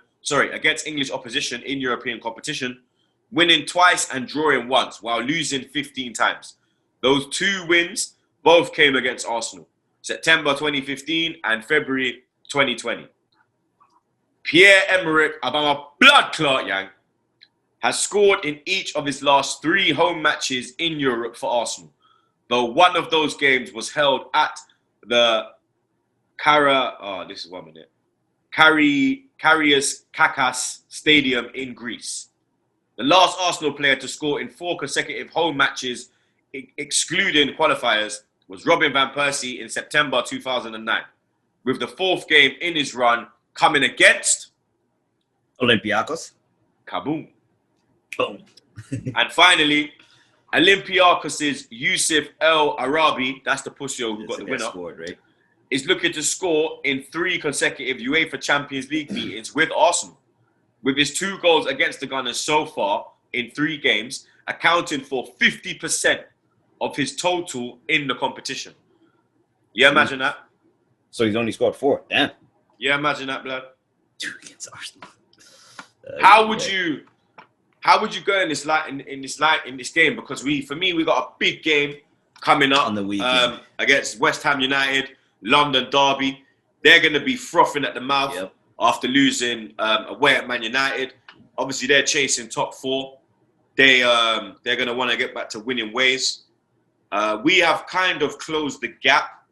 in European competition, winning twice and drawing once while losing 15 times. Those 2 wins both came against Arsenal, September 2015 and February 2020. Pierre-Emerick Aubameyang blood clot yang has scored in each of his last 3 home matches in Europe for Arsenal, though one of those games was held at the Karius Kakas Stadium in Greece. The last Arsenal player to score in 4 consecutive home matches, excluding qualifiers, was Robin van Persie in September 2009, with the 4th game in his run coming against Olympiacos. Kaboom. Boom. And finally, Olympiacos' Yusuf El Arabi, that's the pussy who got the winner. Scored, right? is looking to score in 3 consecutive UEFA Champions League meetings with Arsenal, with his 2 goals against the Gunners so far in 3 games, accounting for 50% of his total in the competition. Yeah, imagine that. So he's only scored 4. Damn. Yeah, imagine that, blood. 2 against Arsenal. How would you go in this game? Because for me, we got a big game coming up on the weekend against West Ham United, London derby. They're going to be frothing at the mouth after losing away at Man United. Obviously, they're chasing top 4. They're going to want to get back to winning ways. We have kind of closed the gap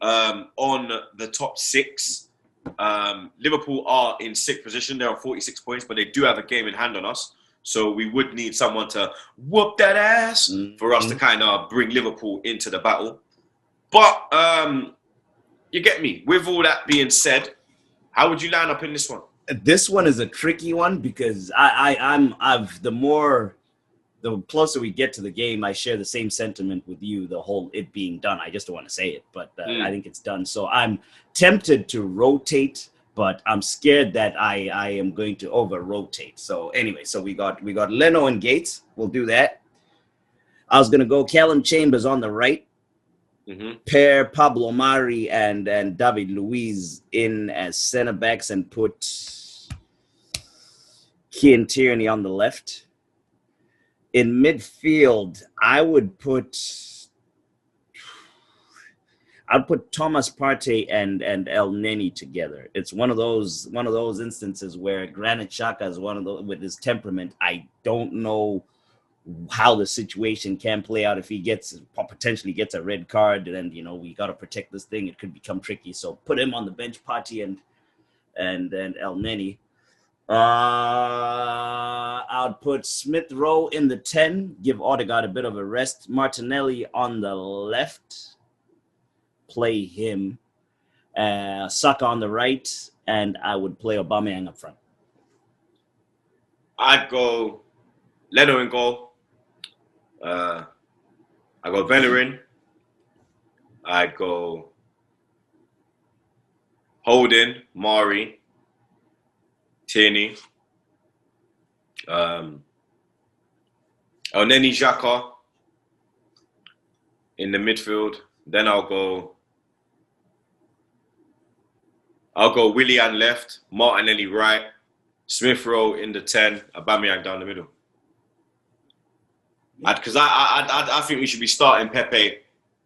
on the top 6. Liverpool are in 6th position. They're on 46 points, but they do have a game in hand on us. So we would need someone to whoop that ass for us to kind of bring Liverpool into the battle. But you get me. With all that being said, how would you line up in this one? This one is a tricky one because the closer we get to the game, I share the same sentiment with you, the whole it being done. I just don't want to say it, but I think it's done. So I'm tempted to rotate, but I'm scared that I am going to over-rotate. So anyway, so we got Leno and Gates. We'll do that. I was going to go Callum Chambers on the right, pair Pablo Mari and David Luiz in as center-backs and put Kian Tierney on the left. In midfield, I'd put Thomas Partey and El Neni together. It's one of those instances where Granit Xhaka is with his temperament. I don't know how the situation can play out if he potentially gets a red card. Then we got to protect this thing. It could become tricky. So put him on the bench, Partey and El Neni. I'd put Smith Rowe in the 10, give Odegaard a bit of a rest. Martinelli on the left, play him. Saka on the right, and I would play Aubameyang up front. I'd go Leno in goal. I go Bellerin. I'd go Holding, Mari, Tierney, Neni Xhaka in the midfield. Then I'll go Willian left, Martinelli right, Smith Rowe in the 10, Aubameyang down the middle. Because I think we should be starting Pepe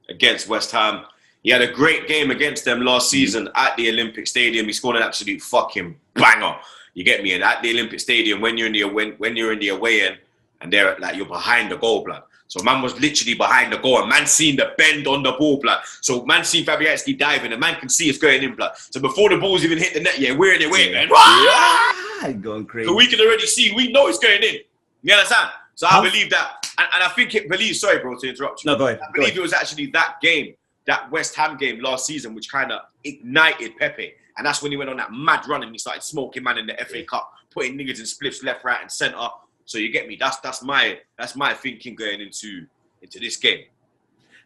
against West Ham. He had a great game against them last season at the Olympic Stadium. He scored an absolute fucking banger. You get me? And at the Olympic Stadium, when you're in the away end, and they're like you're behind the goal, blood. So man was literally behind the goal, and man seen the bend on the ball, blood. So man seen Fabianski diving, and man can see it's going in, blood. So before the ball's even hit the net, we're in the way, man. Going crazy. So we can already see, we know it's going in. You understand? So I believe that, and I think sorry, bro, to interrupt you. No, go ahead. I believe it was actually that game, that West Ham game last season, which kind of ignited Pepe. And that's when he went on that mad run and he started smoking man in the FA Cup, putting niggas in spliffs left, right, and centre. So you get me? That's my thinking going into this game.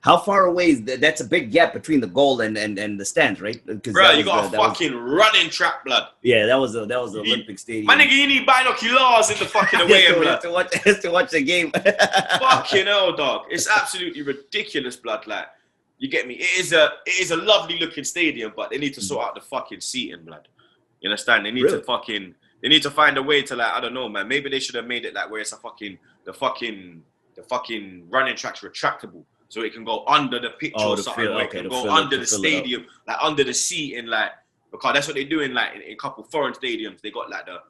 How far away is that? That's a big gap between the goal and the stands, right? Bro, you got a fucking running track, blood. Yeah, that was the Olympic Stadium. My nigga, you need binoculars in the fucking away end, blood. to watch the game. Fucking hell, dog. It's absolutely ridiculous, blood. Like, you get me? It is a lovely looking stadium, but they need to sort out the fucking seating, blood. You understand? They need to find a way to, like, I don't know, man. Maybe they should have made it like where it's the fucking running track's retractable. So it can go under the pitch or something. It can go under the stadium, like under the seating, like, because that's what they do in like in a couple foreign stadiums. They got like the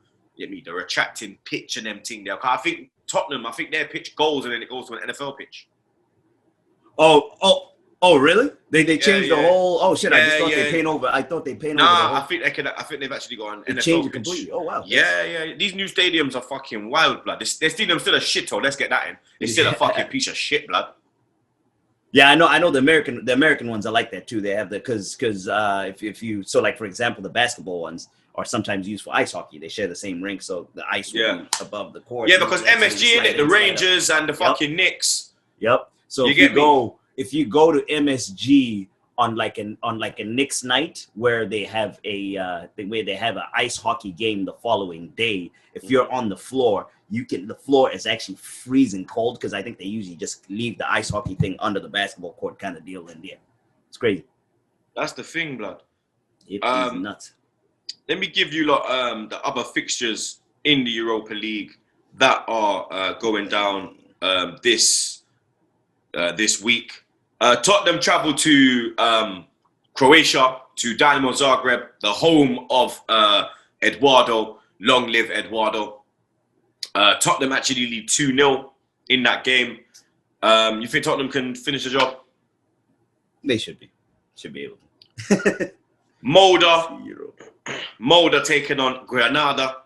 retracting pitch and them thing there. I think Tottenham, their pitch goes and then it goes to an NFL pitch. Oh, really? They changed the whole. Oh shit! I just thought they paint over. I thought they paint over. Nah, I think they've actually got an NFL changed it pitch. completely. Oh wow. Yeah. These new stadiums are fucking wild, blood. Their stadium's still a shithole. Let's get that in. It's still a fucking piece of shit, blood. Yeah, I know the American ones are like that too. They have because if you like for example the basketball ones are sometimes used for ice hockey. They share the same rink, so the ice will be above the court. Yeah, because MSG in it, the Rangers and the fucking Knicks. Yep. So if you go to MSG on like a Knicks night where they have an ice hockey game the following day. If you're on the floor, the floor is actually freezing cold because I think they usually just leave the ice hockey thing under the basketball court kind of deal in there. It's crazy. That's the thing, blood. It is nuts. Let me give you the other fixtures in the Europa League that are going down this week. Tottenham travel to Croatia, to Dynamo Zagreb, the home of Eduardo. Long live Eduardo. Tottenham actually lead 2-0 in that game. You think Tottenham can finish the job? They should be able to. Molde taking on Granada.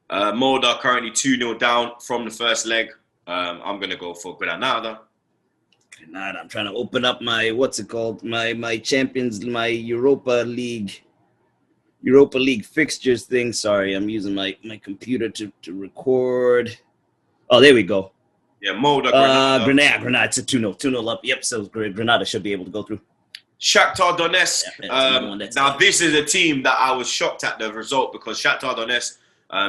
Molde currently 2-0 down from the first leg. I'm going to go for Granada. I'm trying to open up my my Europa League fixtures thing. Sorry, I'm using my computer to record. Oh, there we go. Yeah, Molde, Granada. Granada. It's a 2-0 up. Yep, so Granada should be able to go through. Shakhtar Donetsk. Now, this is a team that I was shocked at the result because Shakhtar Donetsk,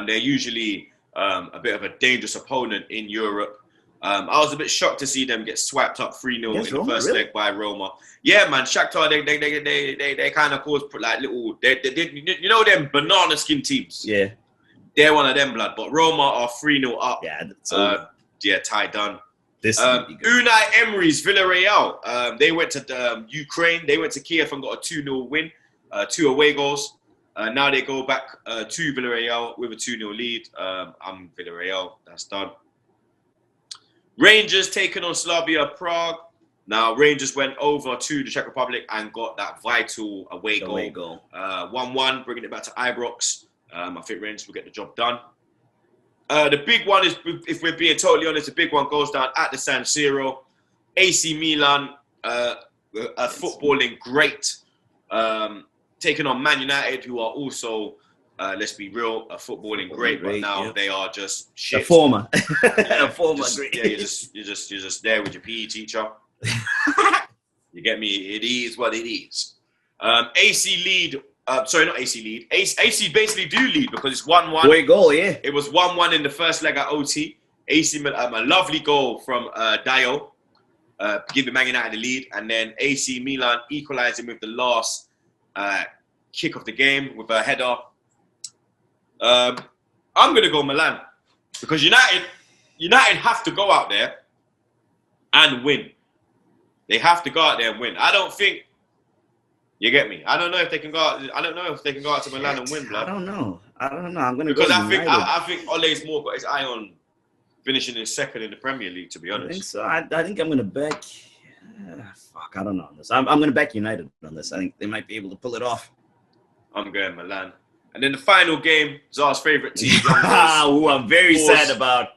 they're usually a bit of a dangerous opponent in Europe. I was a bit shocked to see them get swept up 3-0 in the first leg by Roma. Yeah, man, Shakhtar, they kind of caused like little, you know them banana skin teams? Yeah. They're one of them, blood. But Roma are 3-0 up. Yeah, tie done. Unai Emery's Villarreal. They went to Ukraine. They went to Kiev and got a 2-0 win, 2 away goals. Now they go back to Villarreal with a 2-0 lead. I'm Villarreal. That's done. Rangers taking on Slavia Prague. Now Rangers went over to the Czech Republic and got that vital away goal. 1-1, bringing it back to Ibrox. I think Rangers will get the job done. The big one is, if we're being totally honest, the big one goes down at the San Siro. AC Milan, a footballing great, taking on Man United, who are also, let's be real, a footballing great, but now they are just shit. A former great. Yeah, you're just there with your PE teacher. You get me? It is what it is. AC lead. Sorry, not AC lead. AC basically do lead because it's 1-1. Great goal, yeah. It was 1-1 in the first leg at OT. AC, a lovely goal from Dio, giving Man United the lead. And then AC Milan equalising with the last kick of the game with a header. I'm going to go Milan because United have to go out there and win. They have to go out there and win. I don't think. You get me? I don't know if they can go out. I don't know if they can go out to Milan and win, blood. I don't know. I'm gonna because go I think Ole's more got his eye on finishing in second in the Premier League. To be honest, I think so. I think I'm gonna back. I don't know on this. I'm gonna back United on this. I think they might be able to pull it off. I'm going Milan. And then the final game, Czar's favourite team. Who I'm very sad about.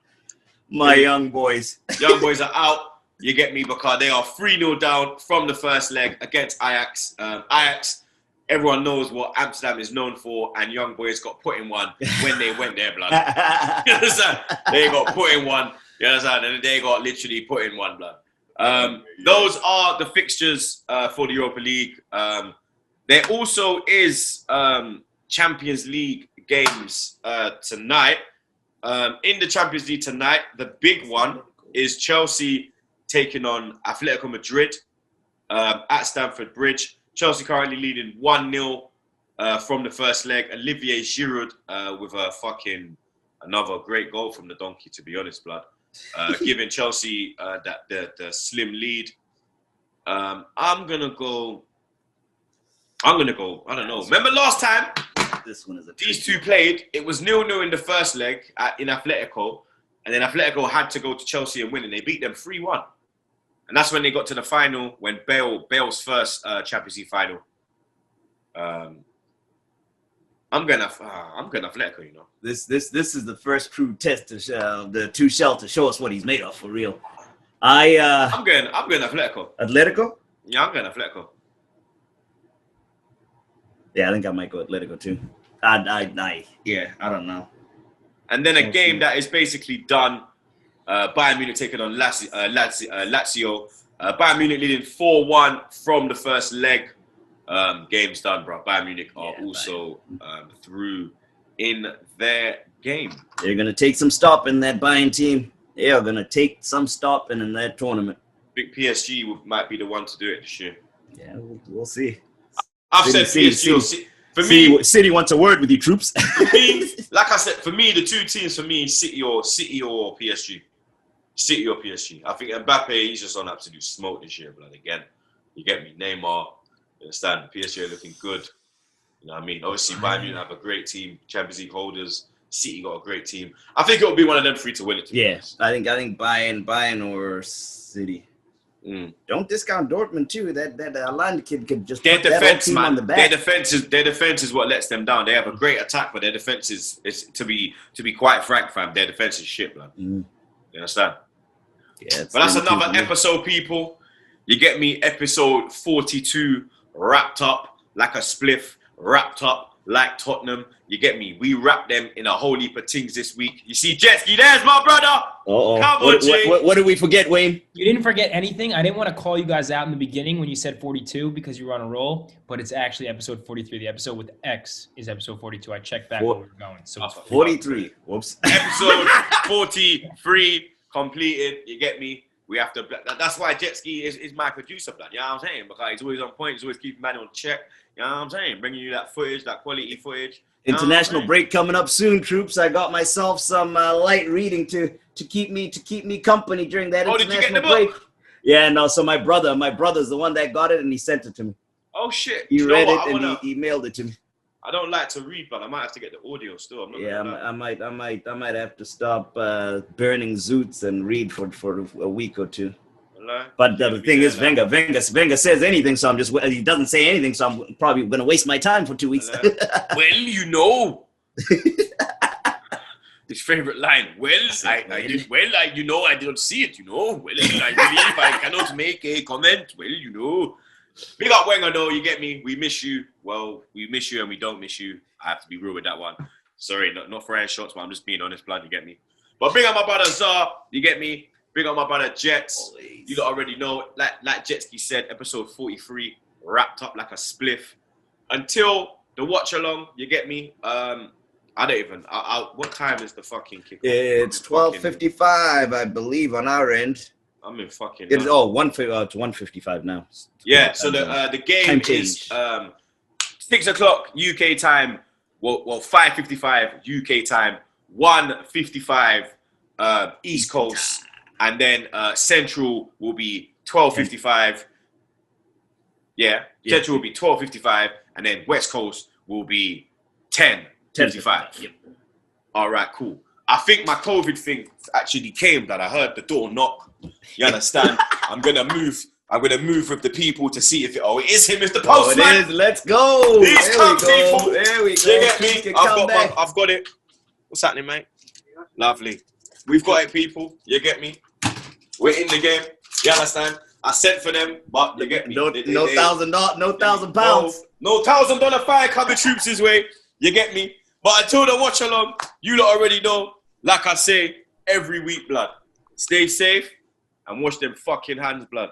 My young boys. Young boys are out. You get me? Because they are 3-0 down from the first leg against Ajax. Ajax, everyone knows what Amsterdam is known for, and young boys got put in one when they went there, blood. You understand? They got put in one. You understand? And they got literally put in one, blood. Those are the fixtures for the Europa League. There also is Champions League games tonight. In the Champions League tonight, the big one is Chelsea taking on Atletico Madrid at Stamford Bridge. Chelsea currently leading 1-0 from the first leg. Olivier Giroud with another great goal from the donkey, to be honest, blood. Giving Chelsea the slim lead. I'm gonna go. I don't know. Remember last time this one is these two played? It was 0-0 in the first leg in Atletico, and then Atletico had to go to Chelsea and win, and they beat them 3-1. And that's when they got to the final, when Bale's first Champions League final. I'm going Atletico, you know. This is the first true test to the Tuchel to show us what he's made of for real. I'm going Atletico. Atletico? Yeah, I'm going Atletico. Yeah, I think I might go Atletico too. I don't know. And then a game that is basically done. Bayern Munich taking on Lazio. Bayern Munich leading 4-1 from the first leg. Game's done, bro. Bayern Munich are also through in their game. They're going to take some stopping in that Bayern team. They are going to take some stopping in that tournament. Big PSG might be the one to do it this year. Yeah, we'll see. I've said PSG. For me, City wants a word with you, Troopz. For me, like I said, for me, the two teams for me, City or PSG. City or PSG. I think Mbappe, he's just on absolute smoke this year, blood. Again, you get me. Neymar, you understand? PSG are looking good. You know what I mean? Obviously, Bayern Munich have a great team. Champions League holders. City got a great team. I think it'll be one of them three to win it. Yes, I think Bayern or City. Don't discount Dortmund too. That Haaland kid could just their put that defense, whole team man. on the back. Their defense is what lets them down. They have a great attack, but their defense is to be quite frank, fam. Their defense is shit, man. You understand? Yeah, but that's another episode, people. You get me? Episode 42 wrapped up like a spliff, wrapped up like Tottenham. You get me? We wrapped them in a whole heap of things this week. You see, Jetski, there's my brother. Come on, what did we forget, Wayne? You didn't forget anything. I didn't want to call you guys out in the beginning when you said 42 because you were on a roll, but it's actually episode 43. The episode with X is episode 42. I checked back where we were going. So it's 43. Whoops. Episode 43 completed. You get me? We have to. That's why Jetski is my producer, blood. You know what I'm saying? Because he's always on point. He's always keeping man on check. You know what I'm saying? Bringing you that footage, that quality footage. International break coming up soon, Troopz. I got myself some light reading to keep me company during that international did you get the break. book? Yeah, no. So my brother's the one that got it, and he sent it to me. Oh shit! He read it and he mailed it to me. I don't like to read, but I might have to get the audio still. I might have to stop burning Zoots and read for a week or two. But the thing is, Wenger says anything, so he doesn't say anything, so I'm probably going to waste my time for 2 weeks. Well, you know. His favorite line. Well, I don't see it, you know. Well, I believe I cannot make a comment. Well, you know. Big up Wenger, though, you get me? We miss you. Well, we miss you and we don't miss you. I have to be real with that one. Sorry, not throwing shots, but I'm just being honest, blood, you get me? But big up my brother Zar, you get me? Big up my brother Jets. You lot already know, like Jetski said, episode 43, wrapped up like a spliff. Until the watch along, you get me? I don't even. What time is the fucking kick? It's 12:55, I believe, on our end. I'm in fucking. It's 1:55 now. Yeah. So the game is 6 o'clock UK time. Well, 5:55 UK time. 1:55 East Coast. And then Central will be 12:55. Yeah, Central will be 12:55, and then West Coast will be 10:55. Yep. All right, cool. I think my COVID thing actually came that I heard the door knock. You understand? I'm gonna move with the people to see if it is him. It's the postman. Oh, it is. Let's go. These people. There we go. You get me? I've got it. What's happening, mate? Lovely. We've got it, people. You get me? We're in the game. You understand? I sent for them, but you get me. No £1,000 pounds. No $1,000 fine coming Troopz' way. You get me? But until the watch along, you lot already know, like I say, every week, blood. Stay safe and wash them fucking hands, blood.